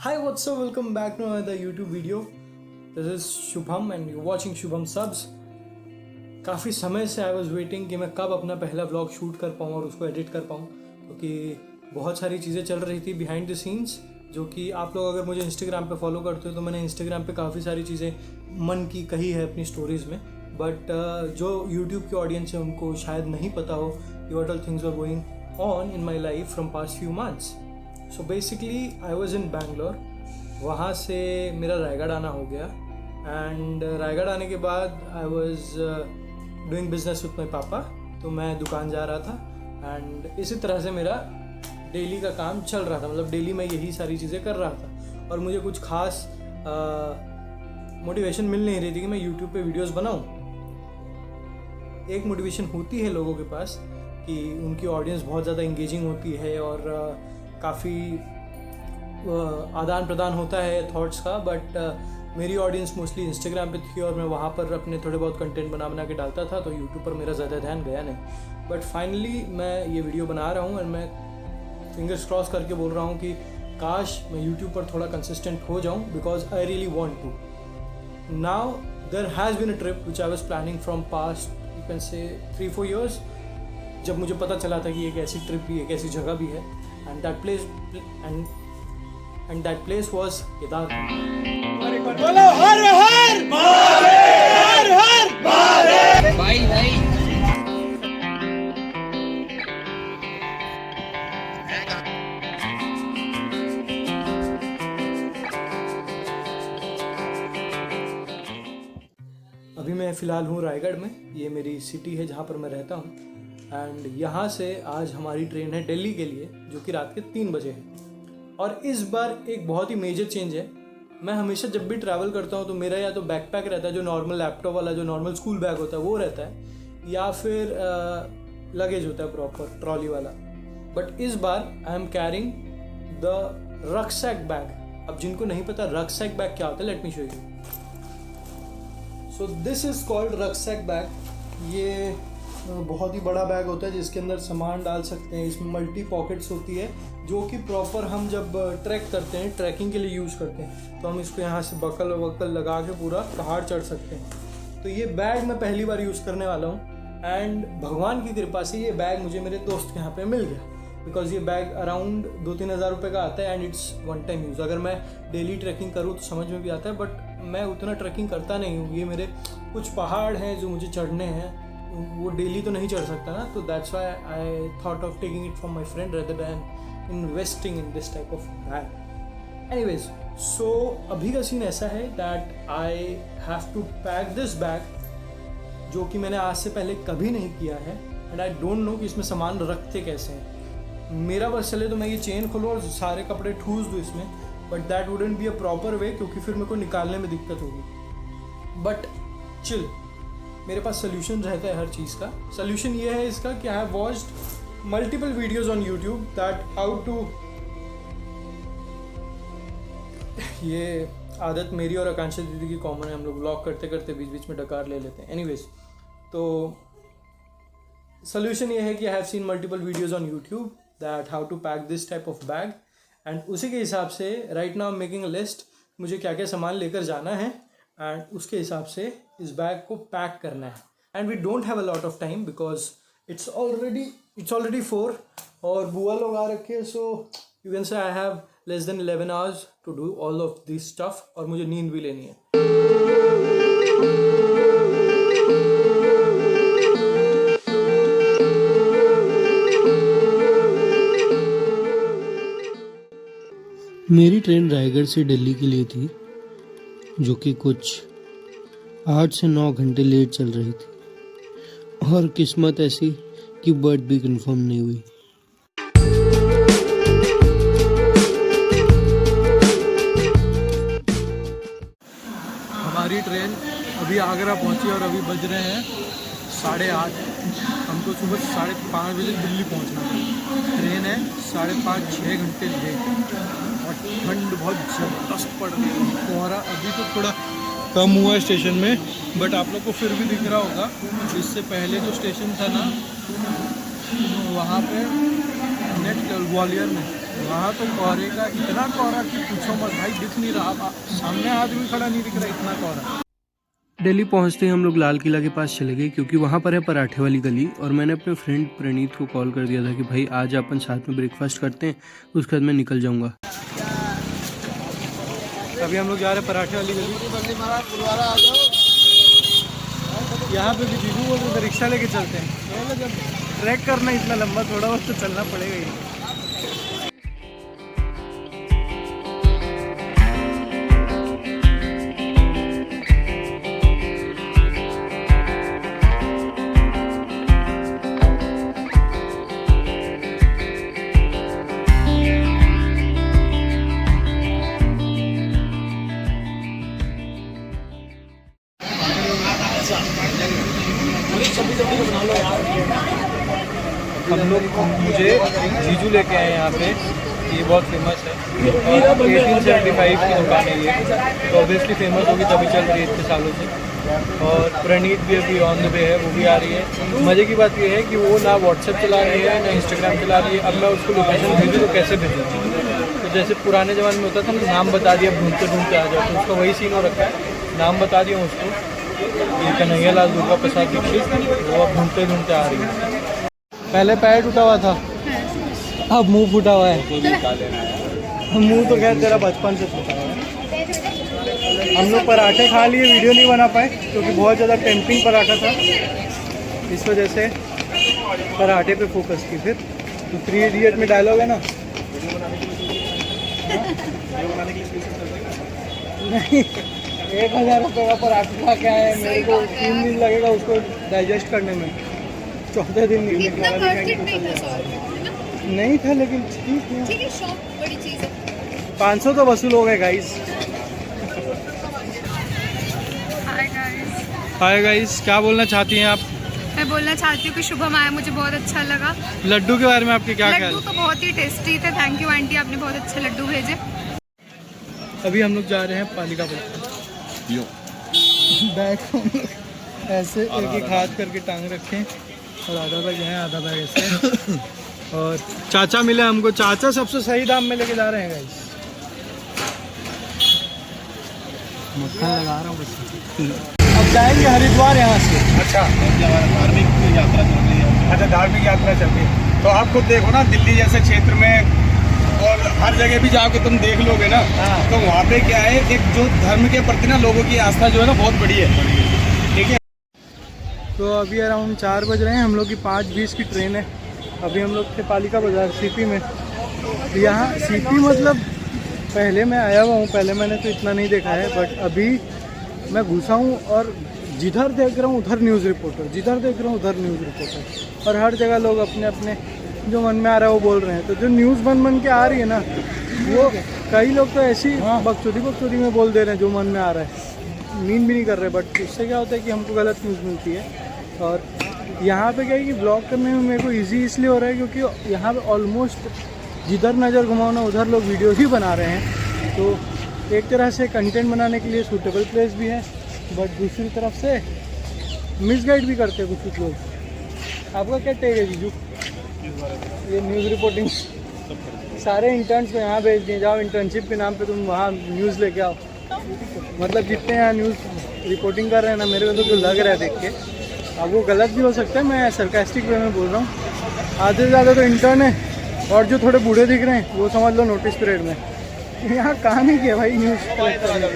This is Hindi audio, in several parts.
Hi, what's up? Welcome back to another YouTube video. This is Shubham and you're watching Shubham Subs. काफ़ी समय से आई वॉज वेटिंग कि मैं कब अपना पहला व्लॉग शूट कर पाऊँ और उसको एडिट कर पाऊँ, क्योंकि बहुत सारी चीज़ें चल रही थी बिहाइंड द सीन्स, जो कि आप लोग अगर मुझे इंस्टाग्राम पे फॉलो करते हो तो मैंने इंस्टाग्राम पे काफ़ी सारी चीज़ें मन की कही है अपनी स्टोरीज़ में, बट जो यूट्यूब की ऑडियंस है उनको शायद नहीं पता हो कि what all things are going on in my life from past few months. So basically I was in Bangalore. वहाँ से मेरा रायगढ़ आना हो गया एंड रायगढ़ आने के बाद I was doing business with my पापा. तो मैं दुकान जा रहा था एंड इसी तरह से मेरा डेली का काम चल रहा था. मतलब डेली मैं यही सारी चीज़ें कर रहा था और मुझे कुछ खास मोटिवेशन मिल नहीं रही थी कि मैं यूट्यूब पे वीडियोस बनाऊं. एक मोटिवेशन होती है लोगों के पास कि उनकी ऑडियंस बहुत ज़्यादा इंगेजिंग होती है और काफ़ी आदान प्रदान होता है थॉट्स का, बट मेरी ऑडियंस मोस्टली इंस्टाग्राम पे थी और मैं वहाँ पर अपने थोड़े बहुत कंटेंट बना के डालता था, तो यूट्यूब पर मेरा ज़्यादा ध्यान गया नहीं. बट फाइनली मैं ये वीडियो बना रहा हूँ एंड मैं फिंगर्स क्रॉस करके बोल रहा हूँ कि काश मैं यूट्यूब पर थोड़ा कंसिस्टेंट हो जाऊँ, because I really want to. Now there has been a trip which I was planning from past you can say 3-4 years, जब मुझे पता चला था कि एक ऐसी ट्रिप भी, एक ऐसी जगह भी है and that place was Kedarnath. बोलो हर हर हर हर भाई भाई. अभी मैं फ़िलहाल हूँ रायगढ़ में. ये मेरी सिटी है जहाँ पर मैं रहता हूँ एंड यहाँ से आज हमारी ट्रेन है दिल्ली के लिए, जो कि रात के 3 बजे है. और इस बार एक बहुत ही मेजर चेंज है. मैं हमेशा जब भी ट्रैवल करता हूँ तो मेरा या तो बैकपैक रहता है, जो नॉर्मल लैपटॉप वाला, जो नॉर्मल स्कूल बैग होता है वो रहता है, या फिर लगेज होता है प्रॉपर ट्रॉली वाला. बट इस बार I am carrying the rucksack bag. अब जिनको नहीं पता रक्सैक बैग क्या होता है, let me show you. So this is called rucksack bag. ये बहुत ही बड़ा बैग होता है जिसके अंदर सामान डाल सकते हैं. इसमें मल्टी पॉकेट्स होती है, जो कि प्रॉपर हम जब ट्रैक करते हैं, ट्रैकिंग के लिए यूज़ करते हैं, तो हम इसको यहाँ से बकल वकल लगा के पूरा पहाड़ चढ़ सकते हैं. तो ये बैग मैं पहली बार यूज़ करने वाला हूँ एंड भगवान की कृपा से ये बैग मुझे मेरे दोस्त के यहाँ पे मिल गया, बिकॉज ये बैग अराउंड 2-3 हज़ार रुपये का आता है and it's one time use. अगर मैं डेली ट्रैकिंग करूँ तो समझ में भी आता है, बट मैं उतना ट्रैकिंग करता नहीं हूँ. ये मेरे कुछ पहाड़ हैं जो मुझे चढ़ने हैं, वो डेली तो नहीं चढ़ सकता ना, तो that's why I thought of taking it from my friend rather than investing in this type of bag. Anyways, so अभी का सीन ऐसा है that I have to pack this bag, जो कि मैंने आज से पहले कभी नहीं किया है एंड आई डोंट नो कि इसमें सामान रखते कैसे हैं. मेरा बस चले तो मैं ये चेन खोलूँ और सारे कपड़े ठूस दूँ इसमें, but that wouldn't be a proper way, क्योंकि फिर मेरे को निकालने में दिक्कत होगी. बट चिल, मेरे पास सोल्यूशन रहता है हर चीज़ का. सोल्यूशन ये है इसका कि I have watched multiple videos on YouTube that how to. ये आदत मेरी और आकांक्षा दीदी की कॉमन है, हम लोग व्लॉग करते करते बीच बीच में डकार ले लेते हैं. एनीवेज, तो सोल्यूशन ये है कि I have seen multiple videos on YouTube that how to pack this type of bag and उसी के हिसाब से right now making a list, मुझे क्या क्या सामान लेकर जाना है एंड उसके हिसाब से इस बैग को पैक करना है. And we don't have a lot of time because it's already 4 और बुआ लोग आ रखे हैं, सो you can say I have less than 11 hours to do all of this stuff. और मुझे नींद भी लेनी है. मेरी ट्रेन रायगढ़ से दिल्ली के लिए थी, जो कि कुछ 8 से 9 घंटे लेट चल रही थी और किस्मत ऐसी कि बर्थ भी कंफर्म नहीं हुई. हमारी ट्रेन अभी आगरा पहुंची और अभी बज रहे हैं 8:30. हमको सुबह 5:30 बजे दिल्ली पहुंचना है. ट्रेन है 5.5-6 घंटे लेट और ठंड बहुत ज़बरदस्त पड़ रही है. कोहरा अभी तो थोड़ा कम हुआ है स्टेशन में, बट आप लोग को फिर भी दिख रहा होगा. इससे पहले जो स्टेशन था ना, वहाँ पे नेट ग्वालियर में वहाँ तो कोहरे का इतना कोहरा कि पूछो मत भाई, दिख नहीं रहा, सामने आदमी खड़ा नहीं दिख रहा, इतना कोहरा। दिल्ली पहुँचते ही हम लोग लाल किला के पास चले गए क्योंकि वहाँ पर है पराठे वाली गली, और मैंने अपने फ्रेंड प्रणीत को कॉल कर दिया था कि भाई आज अपन साथ में ब्रेकफास्ट करते हैं, उसके बाद मैं निकल जाऊँगा। अभी हम लोग जा रहे हैं पराठे वाली गली। यहाँ पे भी जीजू बोल रहे रिक्शा लेके चलते हैं, जब ट्रैक करना इतना लंबा थोड़ा बहुत तो चलना पड़ेगा ही। हम लोग मुझे जीजू लेके आए यहाँ पे, ये बहुत फेमस है और 1875 की दुकान है ये, तो ऑब्वियसली फेमस होगी तभी चल रही है इतने सालों से। और प्रणीत भी अभी ऑन द वे है, वो भी आ रही है। मज़े की बात ये है कि वो ना व्हाट्सएप चला रही है ना इंस्टाग्राम चला रही है। अब मैं उसको लोकेशन भेजूँ तो कैसे भेजूँ? तो जैसे पुराने ज़माने में होता था ना, नाम बता दिया ढूंढते ढूंढते आ जाओ, तो उसका वही सीन हो रखा है। नाम बता दिया उसको, ये कन्हैया लाल दुर्गा प्रसाद दीक्षित, वो अब ढूंढते ढूंढते आ रही है। पहले पैर टूटा हुआ था, अब मुंह फूटा हुआ है। मुंह तो खैर तेरा बचपन से फूटा हुआ है। हम लोग पराठे खा लिए, वीडियो नहीं बना पाए क्योंकि बहुत ज़्यादा टेम्पटिंग पराठा था, इस वजह से पराठे पे फोकस की। फिर तो 3 इडियट में डायलॉग है ना, नहीं 1000 रुपये का पराठा खा के आए, मेरे को 3 दिन लगेगा उसको डाइजेस्ट करने में, 14 दिन निकले के नहीं था, लेकिन ठीक है, शॉप बड़ी चीज़ है। 500 तो वसूल हो गए गाइस। हाय गाइस, क्या बोलना चाहती हैं आप? मैं बोलना चाहती हूँ कि शुभम आया, मुझे बहुत अच्छा लगा। लड्डू के बारे में आपके क्या ख्याल? लड्डू तो बहुत ही टेस्टी थे, थैंक यू आंटी, आपने बहुत अच्छे लड्डू भेजे। अभी हम लोग जा रहे हैं पालिका बाजार। बैग ऐसे एक एक हाथ करके टांग रखें और आधा बैग है, आधा बैग ऐसे। और चाचा मिले हमको, चाचा सबसे सही दाम में लेके जा रहे हैं गाइस। मक्खन लगा रहा हूँ बस। अब जाएंगे हरिद्वार यहाँ से। अच्छा, धार्मिक यात्रा चल रही है। अच्छा, धार्मिक यात्रा चल रही है, तो आप खुद देखो ना, दिल्ली जैसे क्षेत्र में और हर जगह भी जाके तुम देख लोगे ना, तो वहाँ पे क्या है, एक जो धर्म के प्रति ना लोगों की आस्था जो है ना बहुत बड़ी है, ठीक है। तो अभी अराउंड 4 बज रहे हैं, हम लोग की 5:20 की ट्रेन है। अभी हम लोग थे पालिका बाजार सीपी में। यहाँ सीपी मतलब पहले मैं आया हुआ हूँ, पहले मैंने तो इतना नहीं देखा है, बट अभी मैं घुसा हूँ और जिधर देख रहा हूँ उधर न्यूज़ रिपोर्टर, जिधर देख रहा हूँ उधर न्यूज़ रिपोर्टर, और हर जगह लोग अपने अपने जो मन में आ रहा है वो बोल रहे हैं। तो जो न्यूज़ बन के आ रही है ना, वो कई लोग तो ऐसी बकचोदी में बोल दे रहे हैं जो मन में आ रहा है, मीन भी नहीं कर रहे, बट उससे क्या होता है कि हमको गलत न्यूज़ मिलती है। और यहाँ पे क्या है कि ब्लॉग करने में मेरे को ईजी इसलिए हो रहा है क्योंकि यहाँ पे ऑलमोस्ट जिधर नज़र घुमाओ ना उधर लोग वीडियो ही बना रहे हैं, तो एक तरह से कंटेंट बनाने के लिए सूटेबल प्लेस भी है, बट दूसरी तरफ से मिसगाइड भी करते हैं कुछ लोग। आपका क्या टेक है जीजू? ये न्यूज़ रिपोर्टिंग सारे इंटर्न्स को यहाँ भेज दिए, जाओ इंटर्नशिप के नाम पे तुम वहाँ न्यूज़ लेके आओ। मतलब जितने यहाँ न्यूज़ रिपोर्टिंग कर रहे हैं ना, मेरे को तो लग रहा है देख के, अब वो गलत भी हो सकता है, मैं सरकास्टिक वे में बोल रहा हूँ। आधे से ज़्यादा तो इंटर्न है, और जो थोड़े बूढ़े दिख रहे हैं वो समझ लो नोटिस पीरियड में। यहाँ काम ही किया भाई न्यूज़ कलेक्ट करने।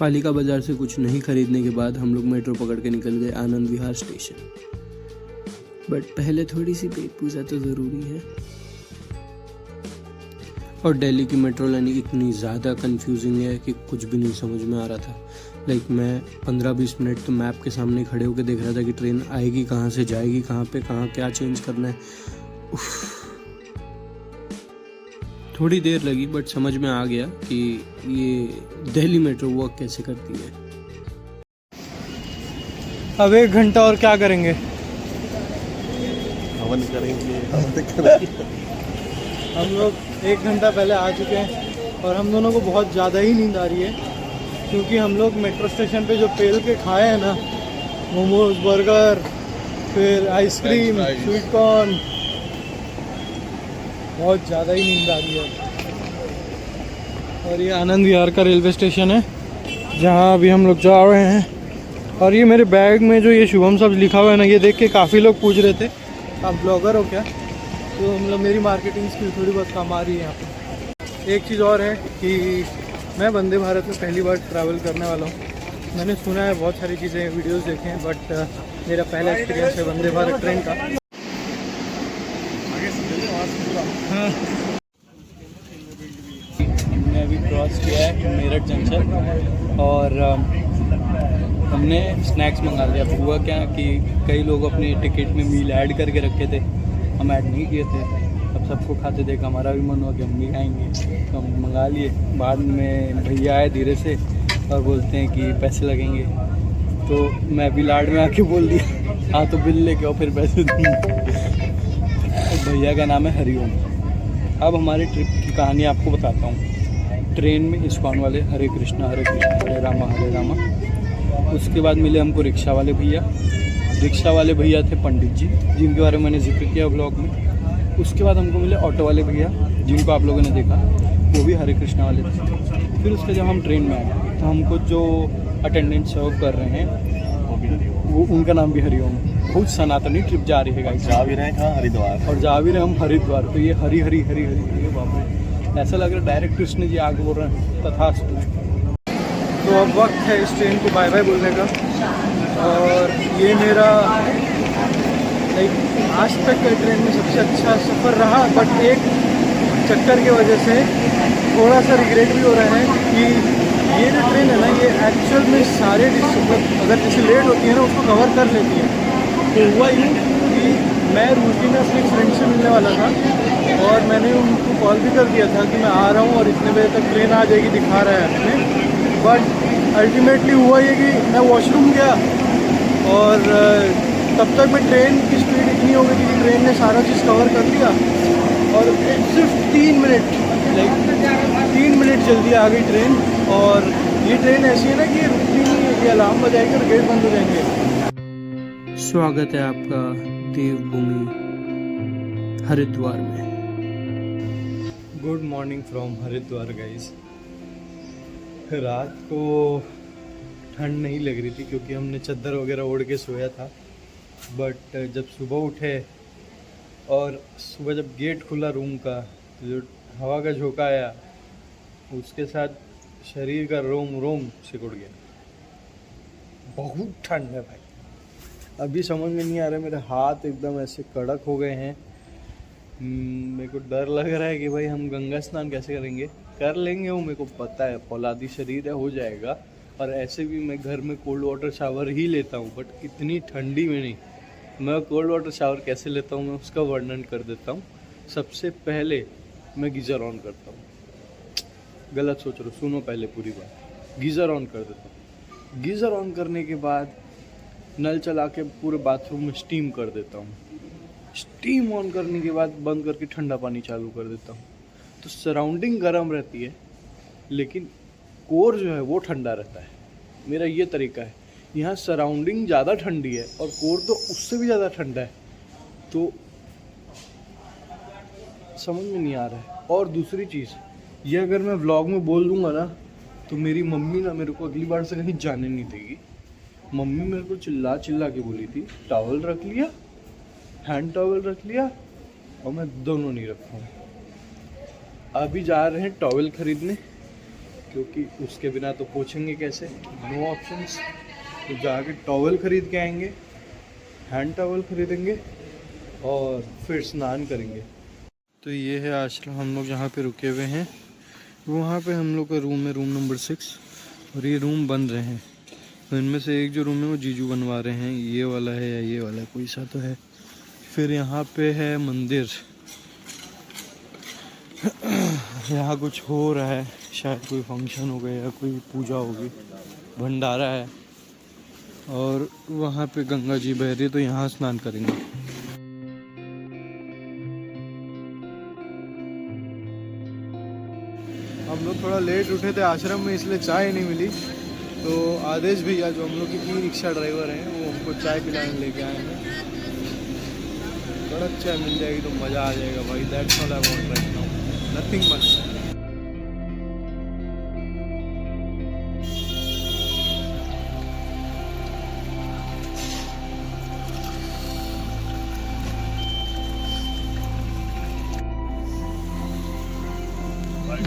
पालिका बाजार से कुछ नहीं खरीदने के बाद हम लोग मेट्रो पकड़ के निकल गए आनंद विहार स्टेशन। बट पहले थोड़ी सी पेट पूजा तो ज़रूरी है। और दिल्ली की मेट्रो लाइन इतनी ज़्यादा कंफ्यूजिंग है कि कुछ भी नहीं समझ में आ रहा था। मैं 15-20 मिनट तो मैप के सामने खड़े होकर देख रहा था कि ट्रेन आएगी कहाँ से, जाएगी कहाँ पे, कहाँ क्या चेंज करना है। थोड़ी देर लगी बट समझ में आ गया कि ये दिल्ली मेट्रो वर्क कैसे करती है। अब 1 घंटा और क्या करेंगे? हवन करेंगे। हम लोग 1 घंटा पहले आ चुके हैं और हम दोनों को बहुत ज़्यादा ही नींद आ रही है, क्योंकि हम लोग मेट्रो स्टेशन पे जो पेल के खाए हैं ना, मोमोज, बर्गर, फिर आइसक्रीम, स्वीट कॉर्न। बहुत ज़्यादा ही नींद आ रही है। और ये आनंद विहार का रेलवे स्टेशन है जहाँ अभी हम लोग जा रहे हैं। और ये मेरे बैग में जो ये शुभम सब लिखा हुआ है ना, ये देख के काफ़ी लोग पूछ रहे थे आप ब्लॉगर हो क्या, तो मतलब मेरी मार्केटिंग स्किल थोड़ी बहुत काम आ रही है यहाँ पे। एक चीज़ और है कि मैं वंदे भारत में पहली बार ट्रैवल करने वाला हूँ। मैंने सुना है बहुत सारी चीज़ें, वीडियोस देखे हैं, बट मेरा पहला एक्सपीरियंस है वंदे भारत ट्रेन का। हाँ, हमने अभी क्रॉस किया है मेरठ जंक्शन और हमने स्नैक्स मंगा लिया। हुआ क्या कि कई लोग अपने टिकट में मील ऐड करके रखे थे, हम ऐड नहीं किए थे। अब सबको खाते देख हमारा भी मन हुआ कि हम भी खाएंगे, तो हम मंगा लिए। बाद में भैया आए धीरे से और बोलते हैं कि पैसे लगेंगे, तो मैं भी लाड में आके बोल दिया हाँ तो बिल लेके आओ फिर पैसे दूँगा। भैया का नाम है हरिओम। अब हमारे ट्रिप की कहानी आपको बताता हूँ। ट्रेन में इस्कॉन वाले हरे कृष्णा हरे रामा। उसके बाद मिले हमको रिक्शा वाले भैया। रिक्शा वाले भैया थे पंडित जी, जिनके बारे में मैंने जिक्र किया ब्लॉग में। उसके बाद हमको मिले ऑटो वाले भैया, जिनको आप लोगों ने देखा, वो भी हरे कृष्णा वाले थे। फिर उसके जब हम ट्रेन में आए तो हमको जो अटेंडेंट सर्व कर रहे हैं वो उनका नाम भी हरिओम। बहुत सनातनी ट्रिप जा रही है गाइस। जा भी रहे हैं कहाँ, हरिद्वार, और जा भी रहे हम हरिद्वार। तो ये हरी हरी हरी हरी, ये बाप रे, ऐसा लग रहा है डायरेक्ट कृष्ण जी आगे बोल रहे हैं तथास्तु। तो अब वक्त है इस ट्रेन को बाय बाय बोलने का। और ये मेरा लाइक आज तक का ट्रेन में सबसे अच्छा सफ़र रहा, बट एक चक्कर की वजह से थोड़ा सा रिग्रेट भी हो रहा है कि ये जो ट्रेन है ना, ये एक्चुअल में सारे मतलब अगर जैसे लेट होती है ना उसको कवर कर लेती है। तो हुआ यूँ कि मैं रूटी में अपने फ्रेंड से मिलने वाला था और मैंने उनको कॉल भी कर दिया था कि मैं आ रहा हूँ और इतने बजे तक ट्रेन आ जाएगी दिखा रहा है अपने। बट अल्टीमेटली हुआ ये कि मैं वॉशरूम गया और तब तक मैं ट्रेन की स्पीड इतनी हो गई कि ट्रेन ने सारा चीज़ कवर कर लिया और सिर्फ 3 मिनट लाइक 3 मिनट जल्दी आ गई ट्रेन। और ये ट्रेन ऐसी है ना कि रुकती नहीं है, ये अलार्म बजाएगी और गेट बंद हो जाएंगे। स्वागत है आपका देवभूमि हरिद्वार में। Good morning from Haridwar guys. रात को ठंड नहीं लग रही थी क्योंकि हमने चादर वगैरह ओढ़ के सोया था, बट जब सुबह उठे और सुबह जब गेट खुला रूम का, जो हवा का झोंका आया उसके साथ शरीर का रोम रोम सिकुड़ गया। बहुत ठंड है भाई, अभी समझ में नहीं आ रहा, मेरे हाथ एकदम ऐसे कड़क हो गए हैं। मेरे को डर लग रहा है कि भाई हम गंगा स्नान कैसे करेंगे। कर लेंगे वो, मेरे को पता है, फौलादी शरीर है, हो जाएगा। और ऐसे भी मैं घर में कोल्ड वाटर शावर ही लेता हूँ, बट इतनी ठंडी में नहीं। मैं कोल्ड वाटर शावर कैसे लेता हूँ मैं उसका वर्णन कर देता हूँ। सबसे पहले मैं गीज़र ऑन करता हूँ। गलत सोच रहे हो, सुनो पहले पूरी बात। गीज़र ऑन कर देता हूँ। गीज़र ऑन करने के बाद नल चला के पूरे बाथरूम में स्टीम कर देता हूँ। स्टीम ऑन करने के बाद बंद करके ठंडा पानी चालू कर देता हूँ। तो सराउंडिंग गर्म रहती है लेकिन कोर जो है वो ठंडा रहता है। मेरा ये तरीका है। यहाँ सराउंडिंग ज़्यादा ठंडी है और कोर तो उससे भी ज़्यादा ठंडा है, तो समझ में नहीं आ रहा है। और दूसरी चीज़ ये, अगर मैं व्लॉग में बोल दूंगा ना तो मेरी मम्मी ना मेरे को अगली बार से कहीं जाने नहीं देगी। मम्मी मेरे को चिल्ला चिल्ला के बोली थी, टॉवल रख लिया, हैंड टॉवल रख लिया, और मैं दोनों नहीं रखा हूँ। अभी जा रहे हैं टॉवल खरीदने क्योंकि उसके बिना तो पोंछेंगे कैसे, नो ऑप्शंस। तो जाके टॉवल खरीद के आएंगे, हैंड टॉवल खरीदेंगे और फिर स्नान करेंगे। तो ये है आश्रम, हम लोग जहाँ पे रुके हुए हैं वहाँ पे हम लोग का रूम है, रूम नंबर 6। और ये रूम बन रहे हैं, तो इनमें से एक जो रूम है वो जीजू बनवा रहे हैं। ये वाला है या ये वाला है, कोई सा तो है। फिर यहाँ पे है मंदिर, यहाँ कुछ हो रहा है, शायद कोई फंक्शन हो गया या कोई पूजा होगी, भंडारा है। और वहाँ पे गंगा जी बह रही है, तो यहाँ स्नान करेंगे। हम लोग थोड़ा लेट उठे थे आश्रम में, इसलिए चाय नहीं मिली। तो आदेश भैया जो हम लोग की ई रिक्शा ड्राइवर हैं वो हमको चाय पिलाने लेके आए हैं। सड़क चाय मिल जाएगी तो मज़ा आ जाएगा भाई। That's all I want right now, nothing much.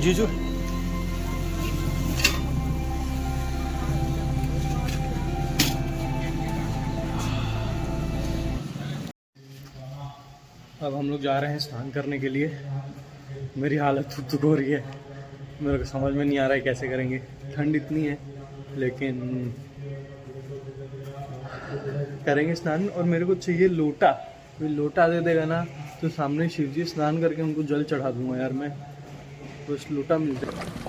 जीजू अब हम लोग जा रहे हैं स्नान करने के लिए। मेरी हालत थुक हो रही है, मेरे को समझ में नहीं आ रहा है कैसे करेंगे। ठंड इतनी है लेकिन करेंगे स्नान। और मेरे को चाहिए लोटा, कोई लोटा दे देगा ना तो सामने शिव जी स्नान करके उनको जल चढ़ा दूंगा यार मैं। बस लोटा मिल जाए।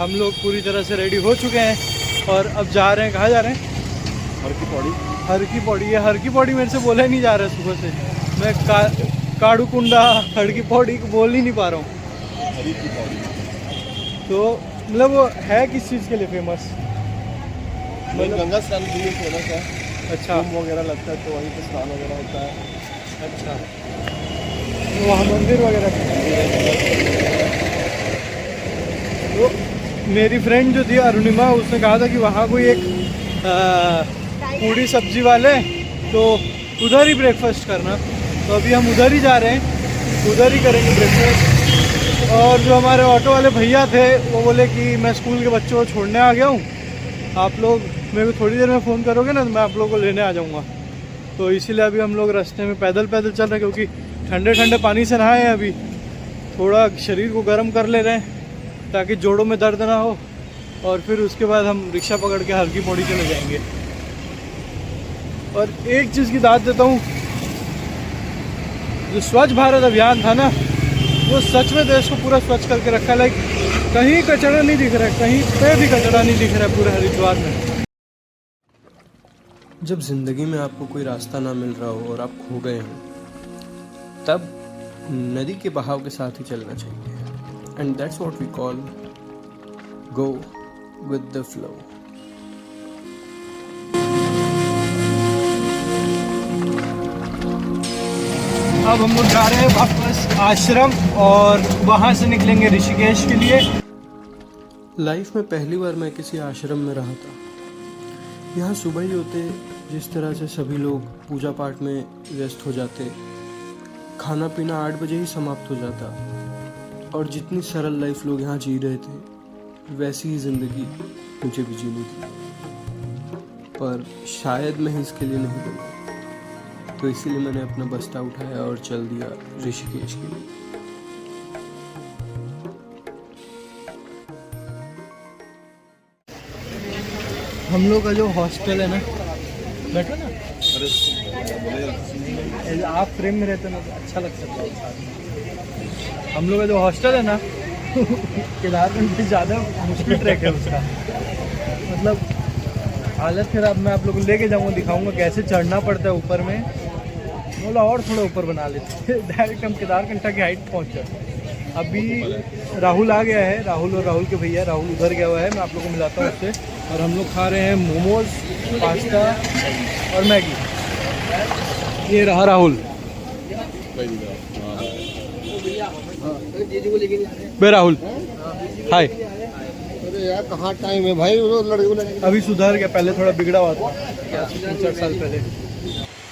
हम लोग पूरी तरह से रेडी हो चुके हैं और अब जा रहे हैं। कहाँ जा रहे हैं? हर की पौड़ी। हर की पौड़ी, ये हर की पौड़ी मेरे से बोला ही नहीं जा रहा है सुबह से। मैं काड़ू कुंडा हर की पौड़ी बोल ही नहीं पा रहा हूँ। हरी की पौड़ी तो मतलब वो है किस चीज़ के लिए फेमस? मतलब गंगा स्नान के लिए फेमस है। अच्छा, कुंभ वगैरह लगता है तो वहीं पे स्नान वगैरह होता है। अच्छा, वहाँ मंदिर वगैरह। तो मेरी फ्रेंड जो थी अरुणिमा, उसने कहा था कि वहाँ कोई एक पूड़ी सब्जी वाले, तो उधर ही ब्रेकफास्ट करना। तो अभी हम उधर ही जा रहे हैं, उधर ही करेंगे ब्रेकफास्ट। और जो हमारे ऑटो वाले भैया थे वो बोले कि मैं स्कूल के बच्चों को छोड़ने आ गया हूँ, आप लोग मेरे को थोड़ी देर में फ़ोन करोगे ना तो मैं आप लोगों को लेने आ जाऊँगा। तो इसीलिए अभी हम लोग रास्ते में पैदल पैदल चल रहे हैं, क्योंकि ठंडे ठंडे पानी से नहाए हैं। अभी थोड़ा शरीर को गर्म कर ले रहे हैं ताकि जोड़ों में दर्द ना हो, और फिर उसके बाद हम रिक्शा पकड़ के हर की पौड़ी चले जाएंगे। और एक चीज़ की दाद देता हूँ, जो स्वच्छ भारत अभियान था ना, वो सच में देश को पूरा स्वच्छ करके रखा। लाइक कहीं कचरा नहीं दिख रहा है, कहीं पे भी कचरा नहीं दिख रहा है पूरे हरिद्वार में। जब ज़िंदगी में आपको कोई रास्ता ना मिल रहा हो और आप खो गए हो, तब नदी के बहाव के साथ ही चलना चाहिए। And that's what we call go with the flow. अब हम लोग जा रहे हैं वापस आश्रम और वहाँ से निकलेंगे ऋषिकेश के लिए। लाइफ में पहली बार मैं किसी आश्रम में रहा था। यहाँ सुबह ही होते जिस तरह से सभी लोग पूजा पाठ में व्यस्त हो जाते, खाना पीना 8 बजे ही समाप्त हो जाता, और जितनी सरल लाइफ लोग यहाँ जी रहे थे, वैसी ही ज़िंदगी मुझे भी जीनी थी। पर शायद मैं इसके लिए नहीं बना, तो इसीलिए मैंने अपना बस्ता उठाया और चल दिया ऋषिकेश के लिए। हम लोग का जो हॉस्टल है ना, बैठो ना, आप फ्रेम में रहते ना तो अच्छा लग सकता है। हम लोग का जो हॉस्टल है ना केदारगंज से ज़्यादा मुश्किल ट्रैक है उसका, मतलब हालत खराब। मैं आप लोगों को लेके जाऊँगा, दिखाऊंगा कैसे चढ़ना पड़ता है ऊपर में। बोला और थोड़ा ऊपर बना लेते डायरेक्ट हम केदारकंठा की हाइट पहुँच जाते। अभी राहुल आ गया है, राहुल और राहुल के भैया, राहुल उधर गया हुआ है, मैं आप लोगों को मिलाता हूँ उससे। और हम लोग खा रहे हैं मोमोज, पास्ता और मैगी। ये रहा राहुल। बे राहुल, हाय। अरे यार कहाँ टाइम है भाई, वो लड़के अभी सुधर गया, पहले थोड़ा बिगड़ा हुआ था 3-4 साल पहले।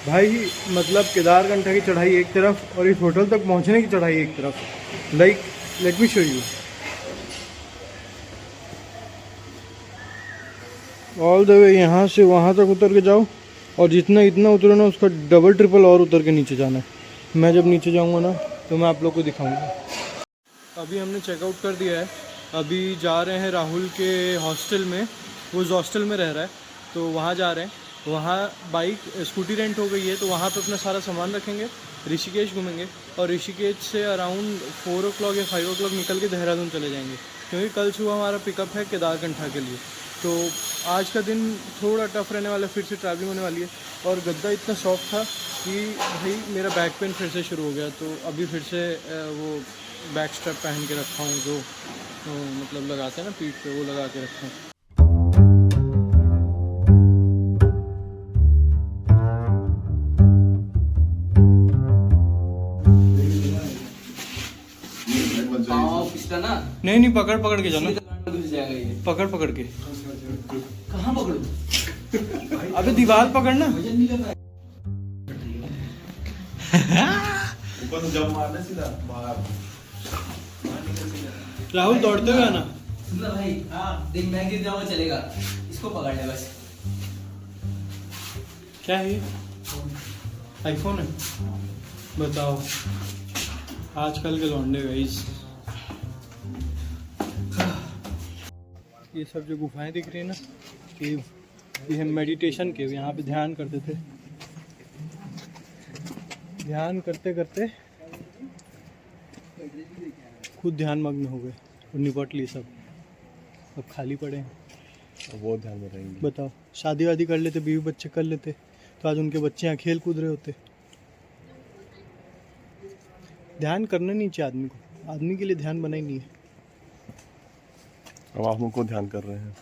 भाई मतलब केदारकंठा की चढ़ाई एक तरफ और इस होटल तक पहुंचने की चढ़ाई एक तरफ। Like late me show you all the way. यहाँ से वहाँ तक उतर के जाओ, और जितना इतना उतरो ना उसका डबल ट्रिपल और उतर के नीचे जाना है। मैं जब नीचे जाऊँगा ना तो मैं आप लोग को दिखाऊंगा। अभी हमने चेकआउट कर दिया है, अभी जा रहे हैं राहुल के हॉस्टल में। वो उस हॉस्टल में रह रहा है तो वहाँ जा रहे हैं। वहाँ बाइक स्कूटी रेंट हो गई है, तो वहाँ पे अपना सारा सामान रखेंगे, ऋषिकेश घूमेंगे और ऋषिकेश से अराउंड 4 o'clock या 5 o'clock निकल के देहरादून चले जाएंगे, क्योंकि कल सुबह हमारा पिकअप है केदारकंठा के लिए। तो आज का दिन थोड़ा टफ रहने वाला है, फिर से ट्रैवलिंग होने वाली है। और गद्दा इतना सॉफ्ट था कि भाई मेरा बैक पेन फिर से शुरू हो गया, तो अभी फिर से वो बैक स्ट्रैप पहन के रखा हूँ, जो मतलब लगाते हैं ना पीठ पे, वो लगा के रखा हूँ। नहीं पकड़ पकड़ के जाना, पकड़ पकड़ के। कहाँ पकड़ू? अबे दीवार पकड़ना। राहुल दौड़ते हुए आना। सुन भाई, देख मैं गिर जाऊंगा चलेगा, इसको पकड़ ले बस। क्या है ये? आईफोन है? बताओ, आजकल के लौंडे गाइस। ये सब जो गुफाएं दिख रही है ना, केव, ये है मेडिटेशन केव। यहाँ पे ध्यान करते थे, ध्यान करते करते खुद ध्यान मग्न हो गए और निपट लिए सब, अब खाली पड़े हैं। वो ध्यान में रहेंगे। बताओ, शादी वादी कर लेते, बीवी बच्चे कर लेते, तो आज उनके बच्चे यहाँ खेल कूद रहे होते। ध्यान करना नहीं चाहिए आदमी को, आदमी के लिए ध्यान बना ही नहीं है। अब आप उनको ध्यान कर रहे हैं।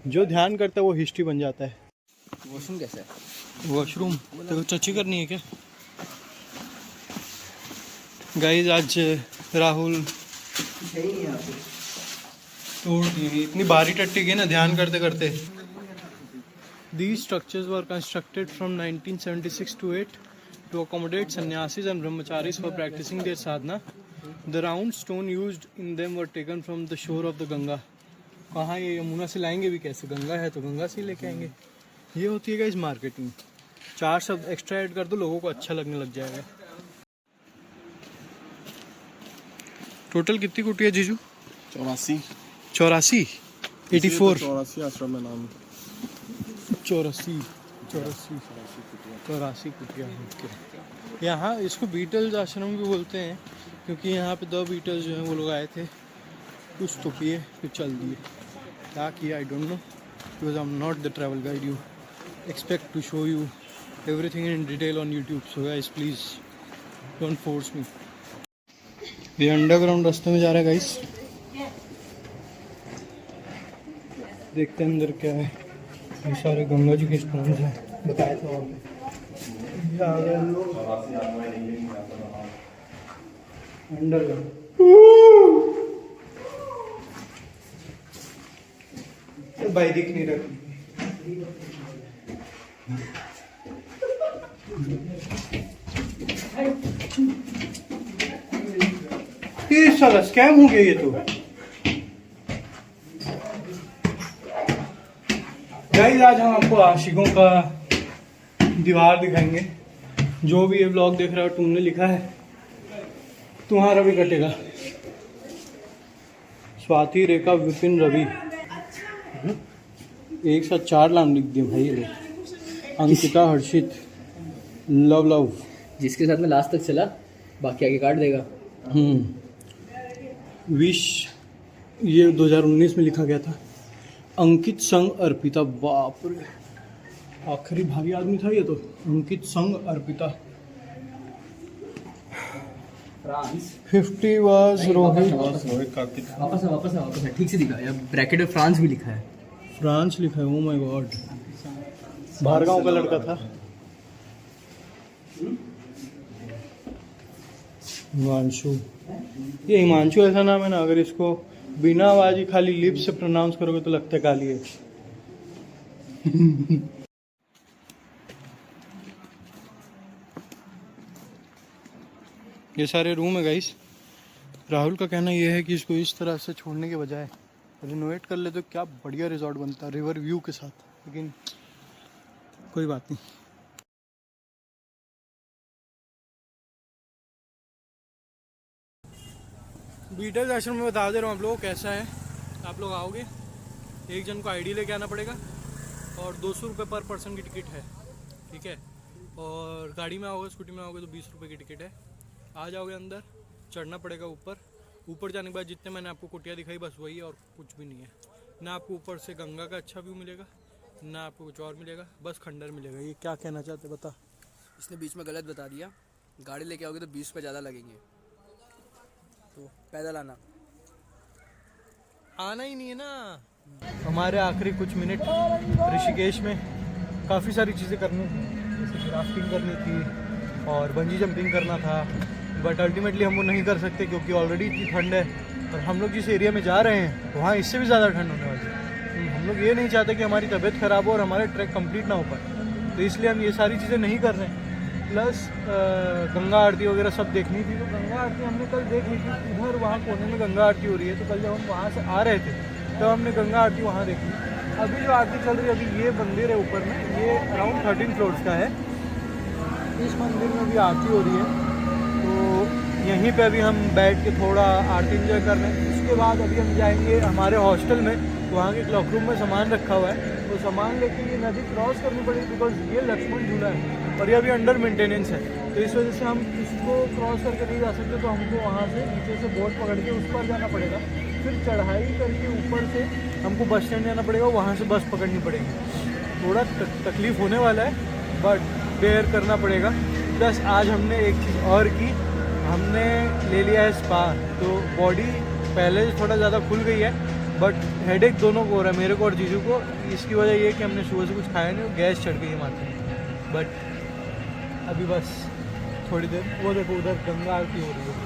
जो ध्यान करता है वो हिस्ट्री बन जाता है। वॉशरूम कैसा है? वॉशरूम तो चची करनी है क्या गाइस? आज राहुल तोड़ दिए, इतनी बारी टट्टी गई ना ध्यान करते करते। These structures were constructed from 1976 to 8 to accommodate sannyasis and brahmacharis for practicing their sadhana. The round stone used in them were taken from the shore of the Ganga. कहाँ ये यमुना से लाएंगे भी कैसे? गंगा है तो गंगा से लेके आएंगे। ये होती है गाइस मार्केटिंग। 4 शब्द एक्स्ट्रा ऐड कर दो, लोगों को अच्छा लगने लग जाएगा। टोटल कितनी कुटिया जीजू? 84 84 84 84 आश्रम में नाम। 84 कुटिया। यहाँ इसको बीटल्स आश्रम भी बोलते हैं, क्योंकि यहाँ पे 2 बीटल्स जो हैं वो लोग आए थे, कुछ तो पिए फिर चल दिए। क्या किया I don't know, because I am not the travel guide. You expect to show you everything in detail on YouTube, so guys please don't force me. ये अंडरग्राउंड रास्ते में जा रहा है गाइस, देखते हैं अंदर क्या है। ये सारे गंगा जी के स्टोन्स हैं, बताए थे वहाँ पे। अंडरग्राउंड भाई दिख नहीं रहा। ये साला स्कैम हो गया ये तो। गाइस आज हम आपको आशिकों का दीवार दिखाएंगे। जो भी ये व्लॉग देख रहा हो, तुमने लिखा है तुम्हारा भी कटेगा। स्वाति, रेखा, विपिन, रवि, एक साथ 4 नाम लिख दिए भाई ये। अंकिता, हर्षित, लव, जिसके साथ में लास्ट तक चला बाकी आगे काट देगा। विश ये 2019 में लिखा गया था। अंकित संग अर्पिता, बाप रे आखिरी भारी आदमी था ये तो। अंकित संग अर्पिता। France 50 was Rohit. वापस है ठीक से दिखा, या ब्रैकेट में फ्रांस भी लिखा है। फ्रांस लिखा है, ओ माय गॉड। बाहर गांव का लड़का था। हिमांशु, ये हिमांशु ऐसा नाम है ना, अगर इसको बिना आवाज ही खाली लिप्स से प्रोनाउंस करोगे तो लगता है काली है। ये सारे रूम है गाइस। राहुल का कहना यह है कि इसको इस तरह से छोड़ने के बजाय रिनोवेट कर ले तो क्या बढ़िया रिजॉर्ट बनता, रिवर व्यू के साथ। लेकिन कोई बात नहीं। बीटल्स आश्रम में बता दे रहा हूँ आप लोगों को कैसा है। आप लोग आओगे एक जन को आईडी लेके आना पड़ेगा और 200 रुपये पर पर्सन की टिकट है, ठीक है। और गाड़ी में आओगे, स्कूटी में आओगे तो 20 रुपये की टिकट है। आ जाओगे अंदर, चढ़ना पड़ेगा ऊपर जाने के बाद जितने मैंने आपको कुटिया दिखाई बस वही है और कुछ भी नहीं है। ना आपको ऊपर से गंगा का अच्छा व्यू मिलेगा, ना आपको कुछ और मिलेगा, बस खंडर मिलेगा। ये क्या कहना चाहते बता। इसने बीच में गलत बता दिया, गाड़ी लेके आओगे तो 20 रुपये ज़्यादा लगेंगे, तो पैदल आना ही नहीं है ना। हमारे आखिरी कुछ मिनट ऋषिकेश में काफ़ी सारी चीज़ें करनी थी, जैसे राफ्टिंग करनी थी और बंजी जंपिंग करना था, बट अल्टीमेटली हम वो नहीं कर सकते क्योंकि ऑलरेडी इतनी ठंड है और हम लोग जिस एरिया में जा रहे हैं वहाँ इससे भी ज़्यादा ठंड होने वाली है। हम लोग ये नहीं चाहते कि हमारी तबीयत ख़राब हो और हमारा ट्रैक कंप्लीट ना हो पाए, तो इसलिए हम ये सारी चीज़ें नहीं कर रहे हैं। प्लस गंगा आरती वगैरह सब देखनी थी, तो गंगा आरती हमने कल देख ली थी। उधर वहाँ कोने में गंगा आरती हो रही है, तो कल जब हम वहाँ से आ रहे थे तो हमने गंगा आरती वहाँ देखी। अभी जो आरती चल रही है, अभी ये मंदिर है ऊपर में, ये अराउंड 13 फ्लोर्स का है। इस मंदिर में भी आरती हो रही है, तो यहीं पे अभी हम बैठ के थोड़ा आरती एंजॉय कर रहे हैं। उसके बाद अभी हम जाएंगे हमारे हॉस्टल में, वहाँ के क्लॉक रूम में सामान रखा हुआ है, तो सामान लेके ये नदी क्रॉस करनी पड़ेगी बिकॉज ये लक्ष्मण झूला है और ये अभी अंडर मेंटेनेंस है, तो इस वजह से हम इसको क्रॉस करके नहीं जा सकते। तो हमको वहाँ से नीचे से बोट पकड़ के उस पर जाना पड़ेगा, फिर चढ़ाई करके ऊपर से हमको बस स्टैंड जाना पड़ेगा, वहाँ से बस पकड़नी पड़ेगी। थोड़ा तकलीफ़ होने वाला है बट बेयर करना पड़ेगा। प्लस आज हमने एक चीज़ और की, हमने ले लिया है स्पा, तो बॉडी पहले से थोड़ा ज़्यादा खुल गई है बट हेडेक दोनों को हो रहा है, मेरे को और जीजू को। इसकी वजह ये है कि हमने सुबह से कुछ खाया नहीं और गैस चढ़ गई है माथे में। बट अभी बस थोड़ी देर, वो देखो उधर गंगा आरती हो रही है।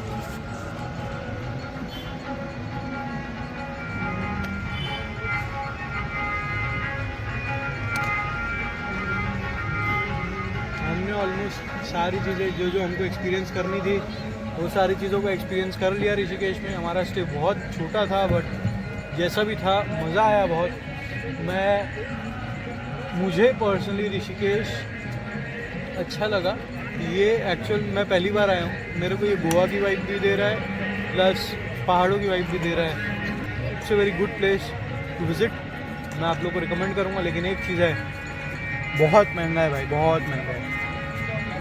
हमने ऑलमोस्ट सारी चीज़ें जो हमको एक्सपीरियंस करनी थी वो सारी चीज़ों को एक्सपीरियंस कर लिया ऋषिकेश में। हमारा स्टे बहुत छोटा था बट जैसा भी था मज़ा आया बहुत। मुझे पर्सनली ऋषिकेश अच्छा लगा। ये एक्चुअल मैं पहली बार आया हूँ, मेरे को ये गोवा की वाइब भी दे रहा है प्लस पहाड़ों की वाइब भी दे रहा है। It's a very good place to visit, मैं आप लोग को रिकमेंड करूँगा। लेकिन एक चीज़ है, बहुत महंगा है भाई, बहुत महंगा है।